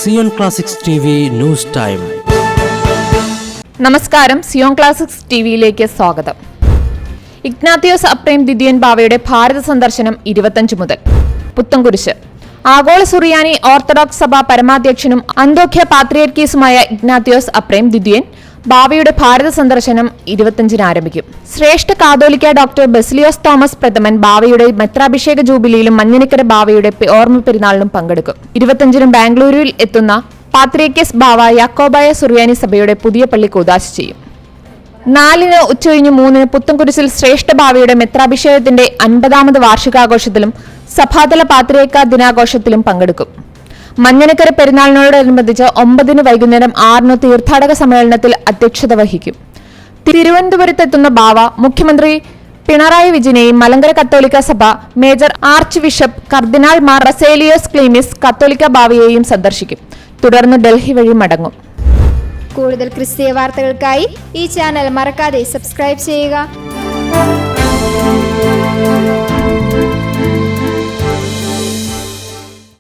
Zion classics TV news time. നമസ്കാരം, Zion classics ടിവിയിലേക്ക് സ്വാഗതം. ഇഗ്നാത്തിയോസ് അപ്രേം ദ്വിതീയൻ ബാവയുടെ ഭാരത സന്ദർശനം 25 മുതൽ. പുത്തൻകുരിശ് ആഗോള സുറിയാനി ഓർത്തഡോക്സ് സഭ പരമാധ്യക്ഷനും അന്തോഖ്യ പാത്രിയർക്കീസുമായ ഇഗ്നാത്തിയോസ് അപ്രേം ദ്വിതീയൻ ബാവയുടെ ഭാരത സന്ദർശനം 25-ന് ആരംഭിക്കും. ശ്രേഷ്ഠ കാതോലിക്ക ഡോക്ടർ ബസിലിയോസ് തോമസ് പ്രഥമൻ ബാവയുടെ മെത്രാഭിഷേക ജൂബിലിയിലും മഞ്ഞനിക്കര ബാവയുടെ ഓർമ്മ പെരുന്നാളിലും പങ്കെടുക്കും. 25-ന് ബാംഗ്ലൂരിൽ എത്തുന്ന പാത്രിയർക്കീസ് ബാവ യാക്കോബായ സുറിയാനി സഭയുടെ പുതിയ പള്ളി കൂദാശ ചെയ്യും. 4-ന് ഉച്ചകഴിഞ്ഞ് 3-ന് പുത്തൻകുരിശിൽ ശ്രേഷ്ഠ ബാവയുടെ മെത്രാഭിഷേകത്തിന്റെ 50ാമത് വാർഷികാഘോഷത്തിലും സഭാതല പാത്രിയർക്ക ദിനാഘോഷത്തിലും പങ്കെടുക്കും. മഞ്ഞനിക്കര പെരുന്നാളിനോടനുബന്ധിച്ച് 9-ന് വൈകുന്നേരം 6-ന് തീർത്ഥാടക സമ്മേളനത്തിൽ അധ്യക്ഷത വഹിക്കും. തിരുവനന്തപുരത്തെത്തുന്ന ബാവ മുഖ്യമന്ത്രി പിണറായി വിജയനെയും മലങ്കര കത്തോലിക്ക സഭ മേജർ ആർച്ച് ബിഷപ്പ് കർദിനാൾ മാർ റസേലിയോസ് ക്ലീമിസ് കത്തോലിക്ക ബാവയെയും സന്ദർശിക്കും. തുടർന്ന് ഡൽഹി വഴി മടങ്ങും. കൂടുതൽ ക്രിസ്തീയ വാർത്തകൾക്കായി ഈ ചാനൽ മറക്കാതെ സബ്സ്ക്രൈബ് ചെയ്യുക.